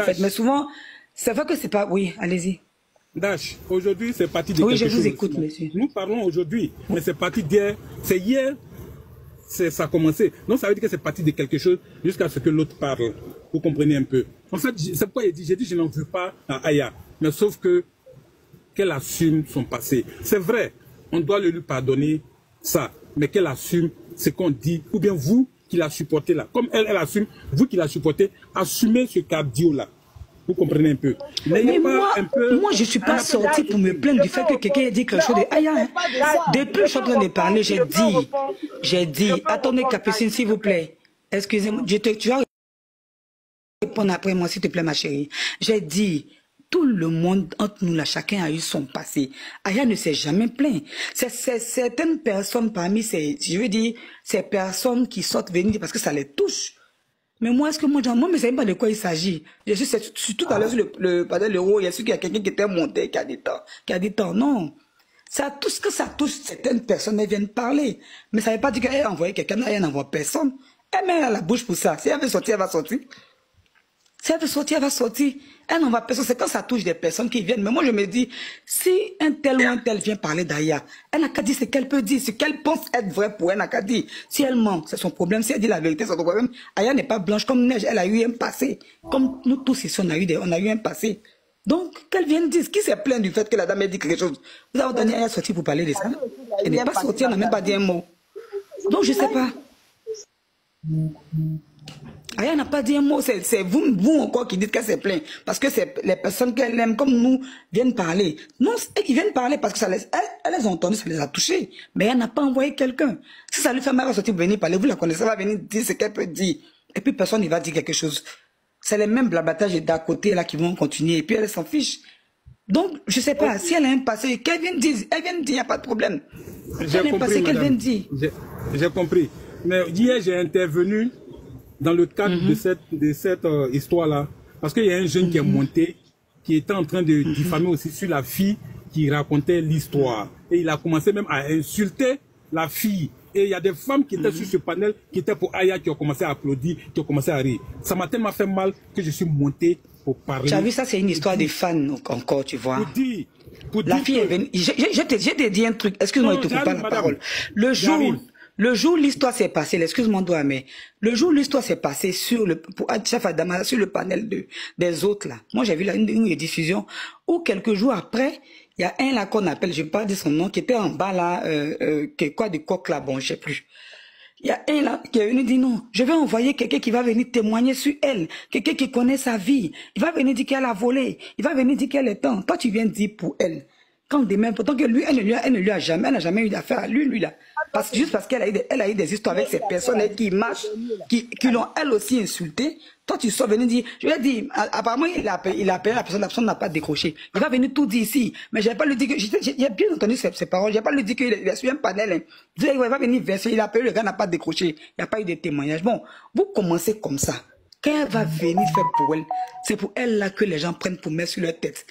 fait, mais souvent, c'est vrai que c'est pas... Oui, allez-y. Dash, aujourd'hui, c'est parti de oui, quelque chose. Oui, je vous écoute, monsieur. Nous parlons aujourd'hui, mais c'est parti d'hier. C'est hier, ça a commencé. Donc, ça veut dire que c'est parti de quelque chose jusqu'à ce que l'autre parle. Vous comprenez un peu. En fait, c'est pourquoi j'ai dit je n'en veux pas à Aya. Mais sauf que qu'elle assume son passé. C'est vrai, on doit le lui pardonner ça. Mais qu'elle assume ce qu'on dit. Ou bien vous qui la supportez là. Comme elle assume, vous qui la supportez, assumez ce cardio là. Vous comprenez un peu. Mais moi, je ne suis pas sortie pour me plaindre du fait que quelqu'un ait dit quelque chose de Aya. Hein. Depuis que je suis en train de parler, j'ai dit, attendez Capucine, s'il vous plaît. Excusez-moi, tu vas répondre après moi, s'il te plaît, ma chérie. J'ai dit, tout le monde, entre nous là, chacun a eu son passé. Aya ne s'est jamais plaint. C'est certaines personnes parmi ces, je veux dire, ces personnes qui sortent venir parce que ça les touche. Mais moi, est-ce que moi, je ne sais pas de quoi il s'agit. Je suis tout à l'heure sur l'euro, il y a quelqu'un qui était monté, qui a dit tant. Non. Ça touche, que ça touche certaines personnes, elles viennent parler. Mais ça ne veut pas dire qu'elle a envoyé quelqu'un, elle n'envoie personne. Elle met à la bouche pour ça. Si elle veut sortir, elle va sortir. Si elle veut sortir, elle va sortir. Elle n'envoie personne. C'est quand ça touche des personnes qui viennent. Mais moi, je me dis, si un tel ou un tel vient parler d'Aya, elle n'a qu'à dire ce qu'elle peut dire, ce qu'elle pense être vrai pour elle, n'a qu'à dire. Si elle ment, c'est son problème. Si elle dit la vérité, c'est son problème. Aya n'est pas blanche comme neige. Elle a eu un passé. Comme nous tous ici, on a eu un passé. Donc, qu'elle vienne dire, qui s'est plaint du fait que la dame ait dit quelque chose? Vous avez donné Aya sortir pour parler de ça? Elle n'est pas sortie, elle n'a même pas dit un mot. Donc, je ne sais pas. Aya n'a pas dit un mot, c'est vous encore qui dites qu'elle s'est plainte. Parce que c'est les personnes qu'elle aime, comme nous, viennent parler. Non, ils viennent parler parce que ça elle les a entendus, ça les a touchés. Mais elle n'a pas envoyé quelqu'un. Si ça lui fait mal à sortir pour venir parler, vous la connaissez, elle va venir dire ce qu'elle peut dire. Et puis personne ne va dire quelque chose. C'est les mêmes blabatages d'à côté là qui vont continuer. Et puis elle s'en fiche. Donc, je ne sais pas, si elle a un passé, qu'elle vienne dire, il n'y a pas de problème. J'ai compris, qu'elle vienne dire. J'ai compris. Mais hier, j'ai intervenu dans le cadre de cette histoire-là, parce qu'il y a un jeune qui est monté, qui était en train de diffamer aussi sur la fille qui racontait l'histoire. Et il a commencé même à insulter la fille. Et il y a des femmes qui étaient sur ce panel, qui étaient pour Aya, qui ont commencé à applaudir, qui ont commencé à rire. Ça m'a tellement fait mal que je suis monté pour parler. Tu as vu, ça c'est une histoire des fans encore, tu vois. La fille est venue. Je t'ai dit un truc, excuse-moi, je te coupe pas la parole. Le jour où l'histoire s'est passée, excuse-moi, mais le jour où l'histoire s'est passée pour Chef Adama, sur le panel des autres, là. Moi, j'ai vu là une diffusion où quelques jours après, il y a un là qu'on appelle, je ne vais pas dire son nom, qui était en bas là, du coq là, bon, je sais plus. Il y a un là qui est venu dire non, je vais envoyer quelqu'un qui va venir témoigner sur elle, quelqu'un qui connaît sa vie. Il va venir dire qu'elle a volé, il va venir dire qu'elle est temps. Toi, tu viens dire pour elle. Quand demain, pourtant que lui, elle n'a jamais eu d'affaire à lui là. Juste parce qu'elle a eu des histoires avec ces personnes qui marchent, qui l'ont elle aussi insulté. Toi, tu sors venir dire, je lui ai dit, apparemment, il a appelé la personne n'a pas décroché. Il va venir tout dire ici. Mais je n'ai pas lui dire que, j'ai bien entendu ces paroles, je n'ai pas lui dire qu'il est sur un panel. Hein. Il va venir verser, il a appelé, le gars n'a pas décroché. Il n'y a pas eu de témoignage. Bon, vous commencez comme ça. Quand elle va venir faire pour elle, c'est pour elle là que les gens prennent pour mettre sur leur tête.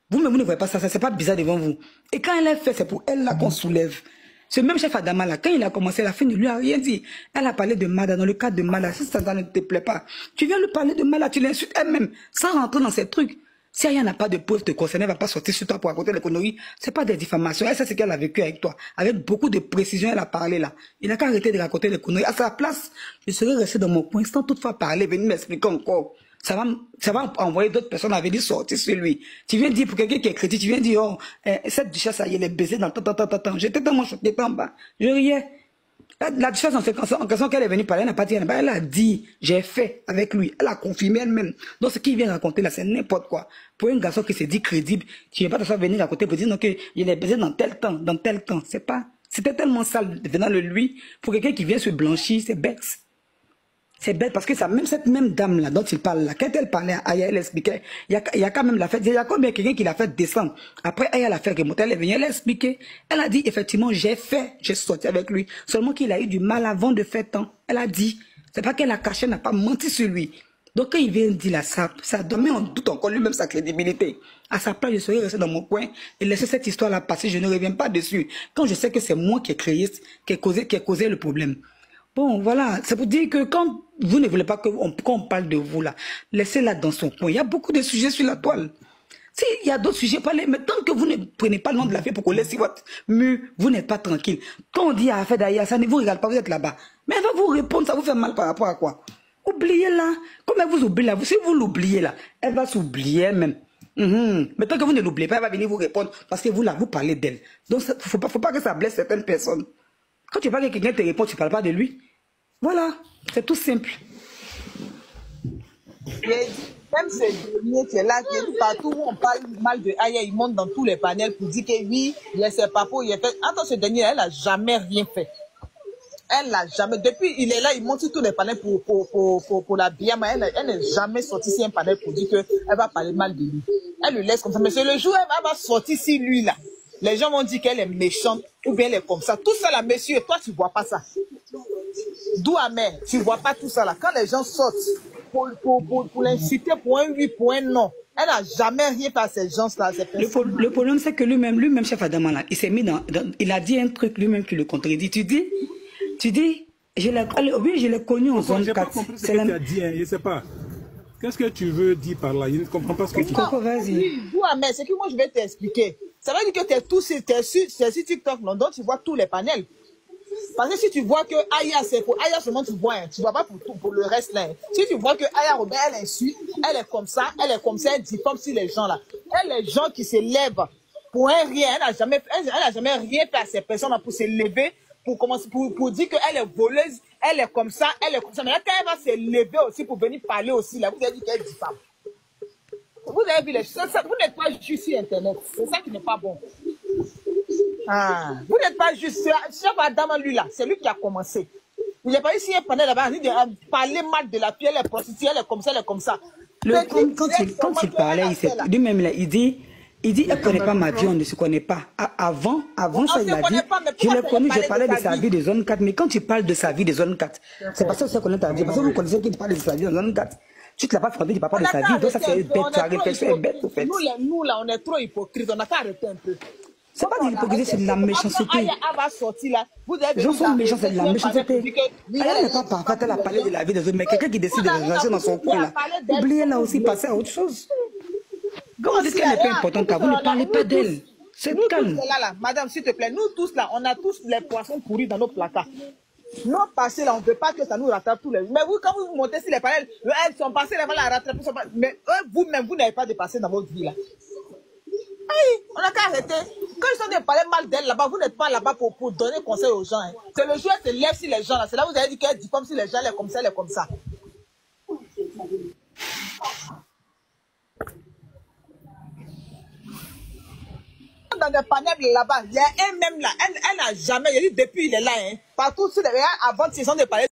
Vous-même, vous ne voyez pas ça, c'est pas bizarre devant vous. Et quand elle a fait, c'est pour elle là qu'on soulève. Ce même chef Adama là, quand il a commencé, la fin ne lui a rien dit. Elle a parlé de Mada, dans le cadre de Mada. Si ça ne te plaît pas, tu viens lui parler de Mada, tu l'insultes elle-même, sans rentrer dans ces trucs. Si elle n'a pas de preuves te concernant, elle ne va pas sortir sur toi pour raconter les conneries. C'est pas des diffamations. Elle sait ce qu'elle a vécu avec toi. Avec beaucoup de précision, elle a parlé là. Il n'a qu'à arrêter de raconter les conneries. À sa place, je serais resté dans mon coin sans toutefois parler, venir m'expliquer encore. Ça va envoyer d'autres personnes à venir sortir sur lui. Tu viens dire pour quelqu'un qui est chrétien, tu viens dire, oh, cette duchesse, ça y est, elle est baisée dans le J'étais tellement choqué en bas. Je riais. La duchesse, en question qu'elle est venue parler, elle n'a pas dit, elle a dit, j'ai fait avec lui. Elle a confirmé elle-même. Donc, ce qu'il vient raconter là, c'est n'importe quoi. Pour un garçon qui se dit crédible, tu ne viens pas venir raconter pour dire, non, qu'il est baisé dans tel temps. C'est pas, c'était tellement sale venant de lui. Pour quelqu'un qui vient se blanchir, c'est bête. C'est bête parce que cette même dame là dont il parle là, quand elle parlait à Aya, elle expliquait, il y a quand même la fête, il y a combien quelqu'un qui l'a fait descendre. Après Aya l'a fait remonter, elle est venue, elle a expliqué. Elle a dit effectivement j'ai sorti avec lui. Seulement qu'il a eu du mal avant de faire temps. Elle a dit, c'est pas qu'elle a caché, elle n'a pas menti sur lui. Donc quand il vient dire là, ça met en doute encore lui-même sa crédibilité. À sa place, je serais resté dans mon coin et laisser cette histoire là passer, je ne reviens pas dessus. Quand je sais que c'est moi qui ai créé, qui ai causé le problème. Bon, voilà, c'est pour dire que quand vous ne voulez pas qu'on parle de vous là, laissez-la dans son coin. Il y a beaucoup de sujets sur la toile. S'il y a d'autres sujets, parlez. Mais tant que vous ne prenez pas le nom de la fille pour qu'on laisse votre mur, vous n'êtes pas tranquille. Quand on dit à Affaire d'Aya, ça ne vous regarde pas, vous êtes là-bas. Mais elle va vous répondre, ça vous fait mal par rapport à quoi? Oubliez-la. Comme elle vous oublie là, si vous l'oubliez là, elle va s'oublier elle-même. Mais tant que vous ne l'oubliez pas, elle va venir vous répondre parce que vous là, vous parlez d'elle. Donc, il ne faut pas que ça blesse certaines personnes. Quand tu parles que quelqu'un te répond, tu ne parles pas de lui. Voilà, c'est tout simple. Même ces derniers qui est là, qui est partout où on parle mal de Aya, il monte dans tous les panels pour dire que oui, il est ses papas, il est fait. Attends, ce dernier, elle n'a jamais rien fait. Elle n'a jamais. Depuis, il est là, il monte sur tous les panels pour la Biama. Elle n'est jamais sortie sur un panel pour dire qu'elle va parler mal de lui. Elle le laisse comme ça. Mais c'est le jour où elle va sortir sur lui, là. Les gens vont dire qu'elle est méchante ou bien elle est comme ça. Tout ça, là, monsieur, toi, tu ne vois pas ça. D'où amer, tu ne vois pas tout ça, là. Quand les gens sortent pour l'inciter, pour un oui, pour un non, elle n'a jamais rien fait à ces gens-là. Le problème, c'est que lui-même, chef Adama, là, il s'est mis il a dit un truc lui-même qui le contredit. Tu dis, je l'ai connu en zone 4. Je n'ai pas compris ce que tu as dit, hein, je ne sais pas. Qu'est-ce que tu veux dire par là? Je ne comprends pas ce que tu dis. Vas-y. D'où amer, c'est que moi, je vais t'expliquer. Ça veut dire que tu es sur TikTok, non? Donc tu vois tous les panels. Parce que si tu vois que Aya, c'est pour Aya seulement tu vois, hein, tu ne vois pas pour le reste là. Hein. Si tu vois que Aya Robert, elle insulte, elle est comme ça, elle dit comme si les gens là. Elle, les gens qui se lèvent pour un rien, elle n'a jamais rien fait à ces personnes pour se lever, pour dire qu'elle est voleuse, elle est comme ça. Mais là, quand elle va se lever aussi pour venir parler aussi, là, vous avez dit qu'elle dit femme. Vous avez vu les choses, vous n'êtes pas juste sur Internet, c'est ça qui n'est pas bon. Ah, vous n'êtes pas juste, chef Adama, lui là, c'est lui qui a commencé. Il n'est pas ici un panel là-bas, il dit parler mal de la fille, elle est prostituée, elle est comme ça, elle est comme ça. Quand il parlait, lui-même il dit, elle ne connaît pas ma vie, on ne se connaît pas. Avant ça, il a dit, je l'ai connu, j'ai parlé de sa vie de zone 4, mais quand tu parles de sa vie de zone 4, c'est parce que ça connaît ta vie, parce que vous connaissez qu'il parle de sa vie de zone 4. Tu ne l'as pas fondé, tu ne parles pas de sa vie, donc ça c'est bête, ta réflexion est bête au fait. Nous là, on est trop hypocrites, on n'a qu'à arrêter un peu. C'est pas de l'hypocrisie, c'est de la méchanceté. Les gens sont méchants, c'est de la méchanceté. Elle n'est pas parfaite, elle a parlé de la vie des autres, mais quelqu'un qui décide de rentrer dans son coin là, oubliez là aussi, passer à autre chose. Quand vous dites qu'elle n'est pas importante, vous ne parlez pas d'elle. C'est calme. Madame, s'il te plaît, nous tous là, on a tous les poissons pourris dans nos placards. Nos passés là, on ne veut pas que ça nous rattrape tous les jours. Mais vous, quand vous montez sur les panels, elles sont passées, elles vont la rattraper. Mais vous-même, vous n'avez pas dépassé dans votre vie là. Aïe, on n'a qu'à arrêter. Quand ils sont de parler mal d'elle là-bas, vous n'êtes pas là-bas pour donner conseil aux gens. Hein. C'est le jour où elle se lève sur les gens là. C'est là où vous avez dit qu'elle dit comme si les gens elle est comme ça, elle est comme ça. Dans des panels là-bas, il y a un même là. Elle n'a jamais, il dit depuis il est là. Hein. Partout, avant, ils sont de parler.